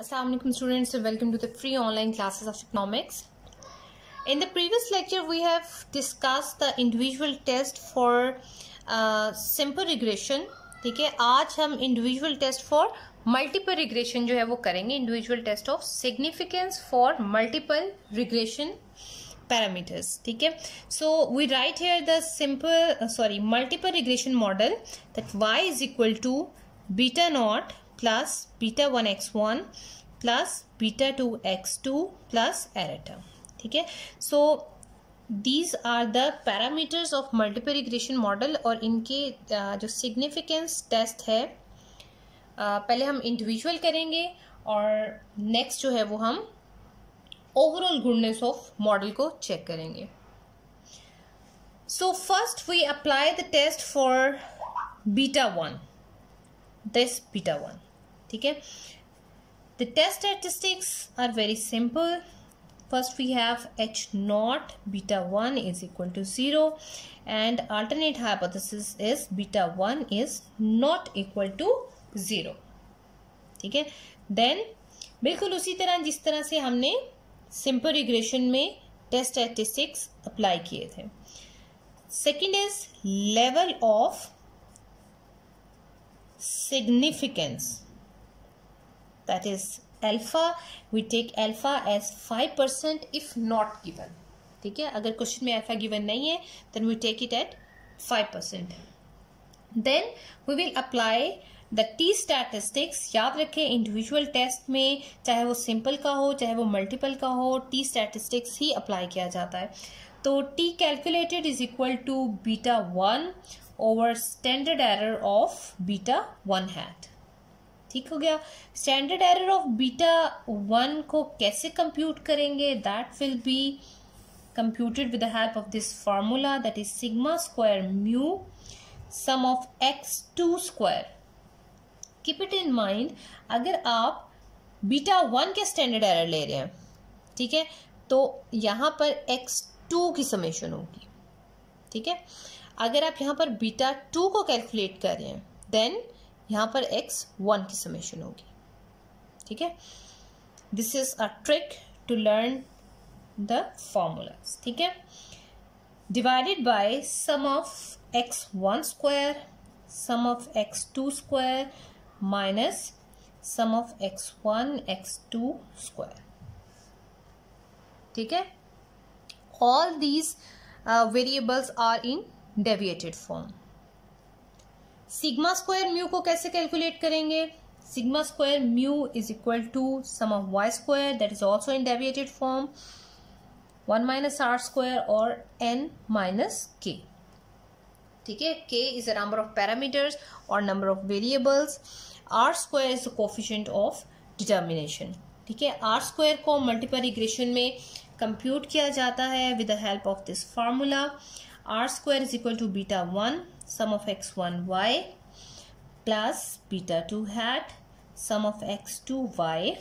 Assalamualaikum students, welcome to the free online classes of economics. In the previous lecture we have discussed the individual test for simple regression. ठीक है, आज हम individual test for multiple regression जो है वो करेंगे. Individual test of significance for multiple regression parameters. ठीक है, so we write here the multiple regression model that y is equal to beta naught plus beta 1 x1 plus beta 2 x2 plus error term. ठीक है, so these are the parameters of multiple regression model और इनके जो significance test है पहले हम individual करेंगे और next जो है वो हम overall goodness of model को check करेंगे. So first we apply the test for beta 1. This beta 1. ठीक है, the test statistics are very simple. First we have h naught beta 1 is equal to 0 and alternate hypothesis is beta 1 is not equal to 0. ठीक है, then बिल्कुल उसी तरह जिस तरह से हमने सिंपल रिग्रेशन में टेस्ट स्टैटिस्टिक्स अप्लाई किए थे. Second is level of significance, that is alpha. We take alpha as 5% if not given. ठीक है, अगर क्वेश्चन में alpha given नहीं है then we take it at 5%. then we will apply the t statistics. याद रखें इंडिविजुअल टेस्ट में चाहे वो सिंपल का हो चाहे वो मल्टीपल का हो t statistics ही अप्लाई किया जाता है. तो t calculated is equal to beta 1 over standard error of beta 1 hat. ठीक हो गया. स्टैंडर्ड एरर ऑफ बीटा 1 को कैसे कंप्यूट करेंगे? That will be computed with the help of this formula that is sigma square mu sum of x2 square. Keep it in mind, अगर आप beta 1 के standard error ले रहे हैं, ठीक है, तो यहां पर x2 की समेशन होगी. ठीक है, अगर आप यहाँ पर बीटा 2 को कैलकुलेट कर रहे हैं देन यहाँ पर x1 की समेशन होगी. ठीक है, this is a trick to learn the formulas. ठीक है, divided by sum of x1 square sum of x2 square minus sum of x1 x2 square. ठीक है, all these variables are in deviated form. Sigma square mu को कैसे calculate करेंगे? Sigma square mu is equal to sum of Y square that is also in deviated form 1 minus are square और n minus k. ठीक है, k is the number of parameters और number of variables. R square is the coefficient of determination. ठीक है, R square को multiple regression में compute किया जाता है with the help of this formula. R square is equal to beta 1 sum of x1 y plus beta 2 hat sum of x2 y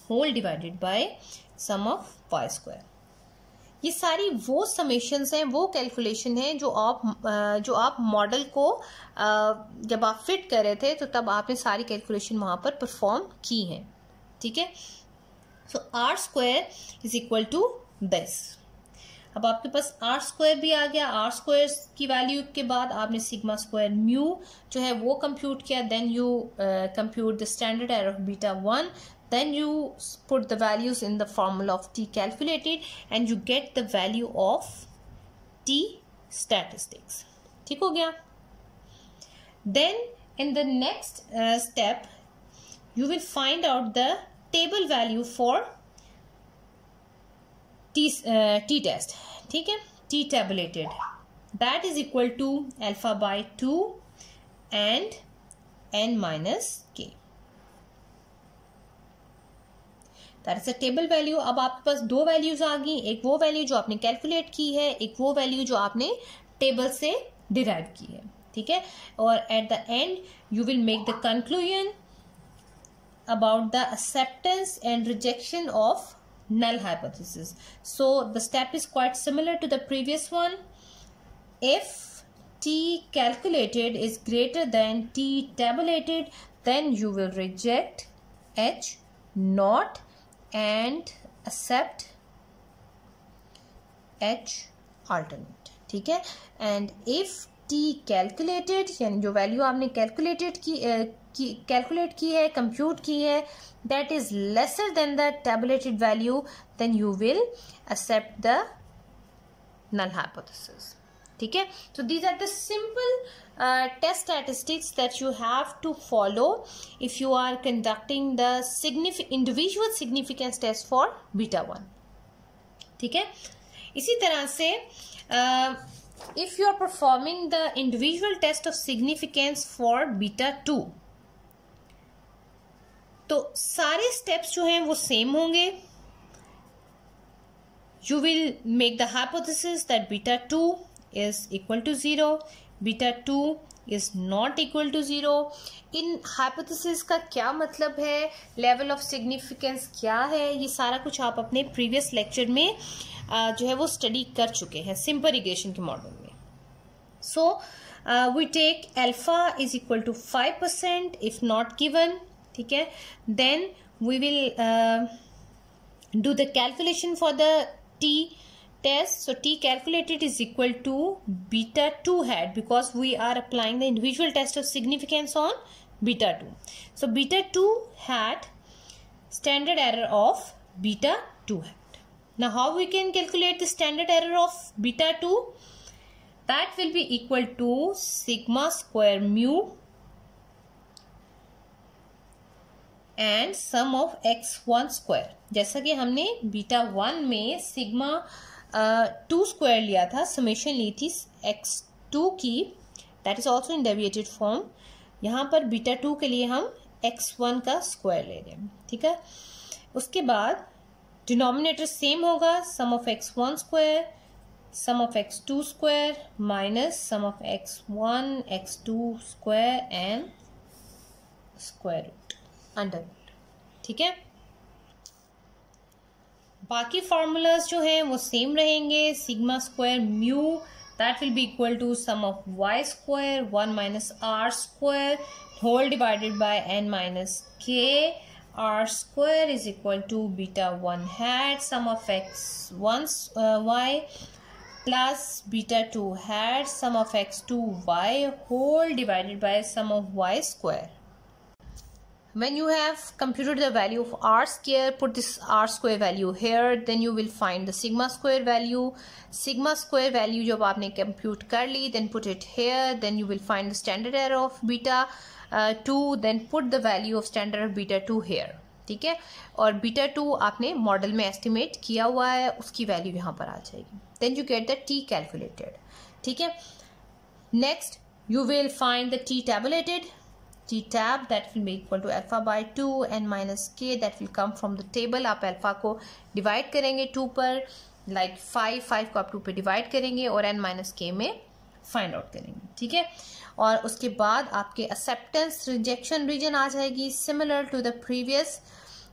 whole divided by sum of y square. ये सारी वो summations हैं, वो calculation है जो आप model को जब आप फिट कर रहे थे तो तब आपने सारी कैलकुलेशन वहां पर परफॉर्म की हैं. ठीक है, सो R square is equal to this. अब आपके पास आर स्क्वायर भी आ गया. आर स्क्वायर की वैल्यू के बाद आपने सिग्मा स्क्वायर म्यू जो है वो कंप्यूट किया. Then you compute the standard error of beta 1. Then you put the values in the formula of t calculated and you get the value of t statistics. ठीक हो गया. Then in the next step you will find out the table value for t test. ठीक है, t tabulated that is equal to alpha by 2 and n minus k. that is a table value. अब आपके पास दो values आ गई, एक वो value जो आपने कैलकुलेट की है, एक वो वैल्यू जो आपने टेबल से डिराइव की है. ठीक है, और at the end you will make the conclusion about the acceptance and rejection of null hypothesis. So the step is quite similar to the previous one. If t calculated is greater than t tabulated, then you will reject H naught and accept H alternate. ठीक है. And if T calculated, यानी जो value आपने calculate की है, compute की है, that is lesser than the tabulated value, then you will accept the null hypothesis. ठीक है. So these are the simple test statistics that you have to follow if you are conducting the individual significance test for beta 1. ठीक है. इसी तरह से if you are performing the individual test of significance for beta 2, तो सारे steps जो हैं वो सेम होंगे. You will make the hypothesis that beta 2 is equal to 0, beta 2 is not equal to 0. In hypothesis का क्या मतलब है, level of significance क्या है, ये सारा कुछ आप अपने previous lecture में जो है वो स्टडी कर चुके हैं सिंपल रिग्रेशन के मॉडल में. So we take alpha is equal to 5% if not given. ठीक है. Then we will do the calculation for the t test. So t calculated is equal to beta 2 hat because we are applying the individual test of significance on beta 2. So beta 2 hat standard error of beta 2 hat. Now how we can calculate the standard error of beta 2? That will be equal to sigma square mu and sum of x1 square. जैसा कि हमने beta 1 में sigma 2 square लिया था, summation ली थी x2 की, that is also in deviated form. यहाँ पर beta 2 के लिए हम x1 का square ले रहे हैं. ठीक है. उसके बाद डिनोमिनेटर सेम होगा, sum of x1 square, sum of x2 square minus sum of x1 x2 square and square root under root. ठीक है. बाकी फॉर्मूलाज जो हैं वो सेम रहेंगे. Sigma square mu that will be equal to sum of y square 1 minus r square whole divided by n minus k. R square is equal to beta 1 hat sum of x1 y plus beta 2 hat sum of x2 y whole divided by sum of y square. When you have computed the value of r square, put this r square value here, then you will find the sigma square value. Sigma square value जब आपने compute कर ली, then put it here, then you will find the standard error of beta 2, then put the value of standard of beta 2 here. ठीक है. और beta 2 आपने model में estimate किया हुआ है, उसकी वैल्यू यहाँ पर आ जाएगी. then you get the t calculated. ठीक है. next you will find the t tabulated. t tab that will be equal to alpha by 2 n minus k that will come from the table. आप alpha को divide करेंगे 2 पर, like 5 को आप 2 पे divide करेंगे और n minus k में फाइंड आउट करेंगे. ठीक है. और उसके बाद आपके एक्सेप्टेंस रिजेक्शन रीजन आ जाएगी, similar to the previous,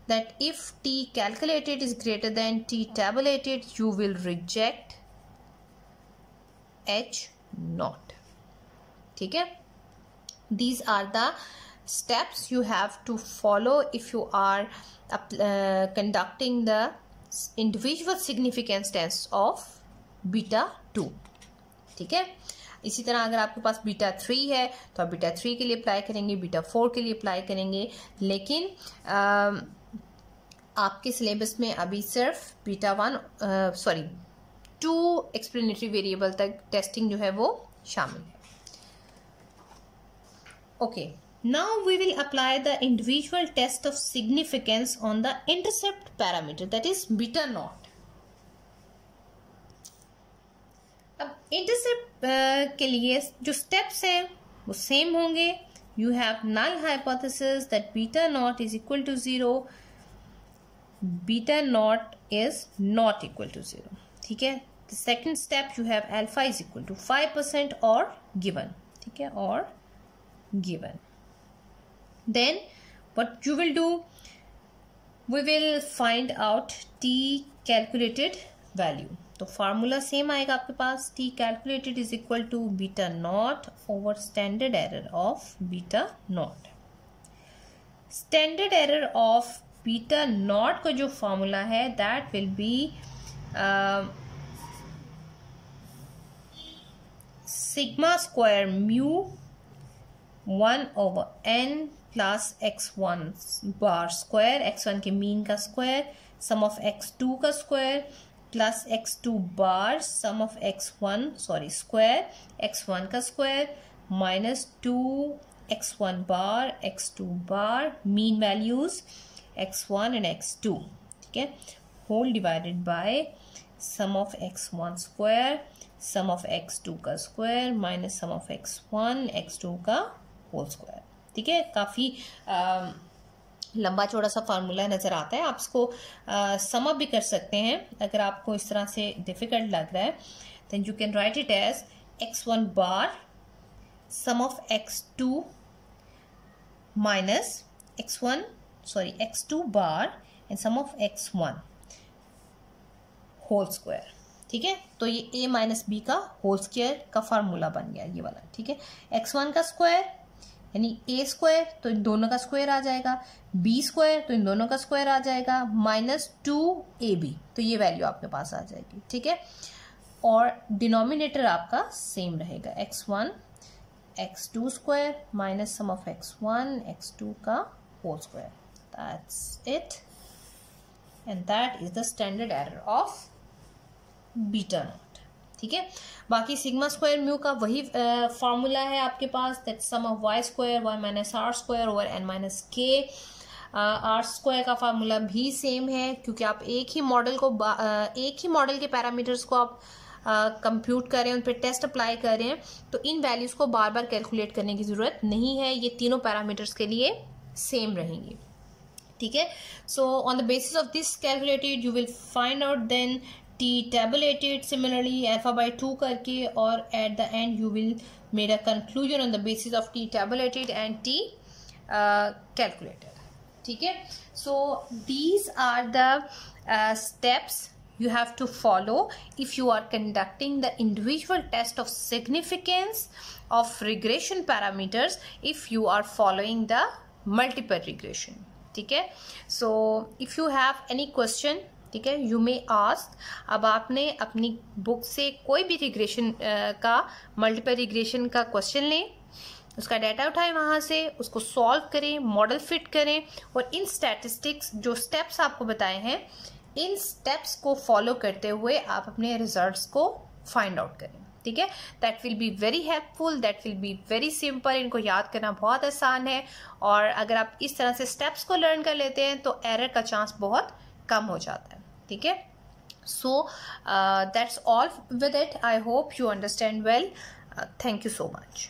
that if t calculated is greater than t tabulated you will reject h naught. ठीक है. these are the steps you have to follow if you are conducting the individual significance test of beta 2. ठीक है. इसी तरह अगर आपके पास beta 3 है तो आप बीटा 3 के लिए अप्लाई करेंगे, बीटा 4 के लिए अप्लाई करेंगे. लेकिन आपके सिलेबस में अभी सिर्फ बीटा 2 एक्सप्लेनेटरी वेरिएबल तक टेस्टिंग जो है वो शामिल है. Okay. Now we will apply the individual test of significance on the intercept parameter, that is beta nought. अब इंटरसेप्ट के लिए जो स्टेप्स हैं वो सेम होंगे. You have null hypothesis that beta nought is equal to 0, beta nought is not equal to 0. ठीक है. The second step you have alpha is equal to 5% और गिवन. ठीक है. और given. Then what you will do, we will find out t calculated value. तो formula same आएगा आपके पास, t calculated is equal to beta nought over standard error of beta nought. Standard error of beta nought का जो formula है that will be sigma square mu 1/n plus x1 bar square, x1 के mean का square, sum of x2 का square plus x2 bar sum of square x1 का square minus 2x1 bar x2 bar mean values x1 and x2, ठीक है, whole divided by sum of x1 square sum of x2 का square minus sum of x1 x2 का whole square. ठीक है, काफ़ी लंबा चौड़ा सा फार्मूला नज़र आता है। आप इसको सम अप भी कर सकते हैं अगर आपको इस तरह से डिफ़िकल्ट लग रहा है। Then you can write it as x1 bar sum of x2 minus x2 bar and sum of x1 whole square. ठीक है, तो ये a माइनस बी का होल स्क्वायर का फार्मूला बन गया ये वाला। ठीक है, x1 का स्क्वायर यानी a स्क्वायर तो इन दोनों का स्क्वायर आ जाएगा, b स्क्वायर तो इन दोनों का स्क्वायर आ जाएगा, माइनस 2ab तो ये वैल्यू आपके पास आ जाएगी। ठीक है, और डिनोमिनेटर आपका सेम रहेगा x1 x2 square minus sum of x1 x2 का whole square. That's it and that is the standard error of beta nought. ठीक है, बाकी सिग्मा स्क्वायर म्यू का वही फॉर्मूला है आपके पास, that sum of Y square Y minus are square over N minus K. R square का formula भी सेम है क्योंकि आप एक ही मॉडल के पैरामीटर्स को आप कंप्यूट कर रहे हैं, उन पर टेस्ट अप्लाई कर रहे हैं, तो इन वैल्यूज को बार बार कैलकुलेट करने की जरूरत नहीं है, ये तीनों पैरामीटर्स के लिए सेम रहेंगी। ठीक है, so on the basis of this calculated you will find out then t tabulated similarly alpha by 2 करके, और at the end you will made a conclusion on the basis of t tabulated and t calculated. ठीक है, so these are the steps you have to follow if you are conducting the individual test of significance of regression parameters if you are following the multiple regression. ठीक है, so if you have any question, ठीक है, you may ask. अब आपने अपनी book से कोई भी रिग्रेशन का मल्टीपल रिग्रेशन का क्वेश्चन लें, उसका डाटा उठाएं, वहाँ से उसको सॉल्व करें, मॉडल फिट करें, और इन स्टैटिस्टिक्स जो स्टेप्स आपको बताए हैं इन स्टेप्स को फॉलो करते हुए आप अपने रिजल्ट्स को फाइंड आउट करें। ठीक है, that will be very helpful, that will be very simple, इनको याद करना बहुत आसान है, और अगर आप इस तरह से स्टेप्स को लर्न कर लेते हैं तो एरर का चांस बहुत कम हो जाता है। ठीक है, so that's all with it. I hope you understand well. Thank you so much.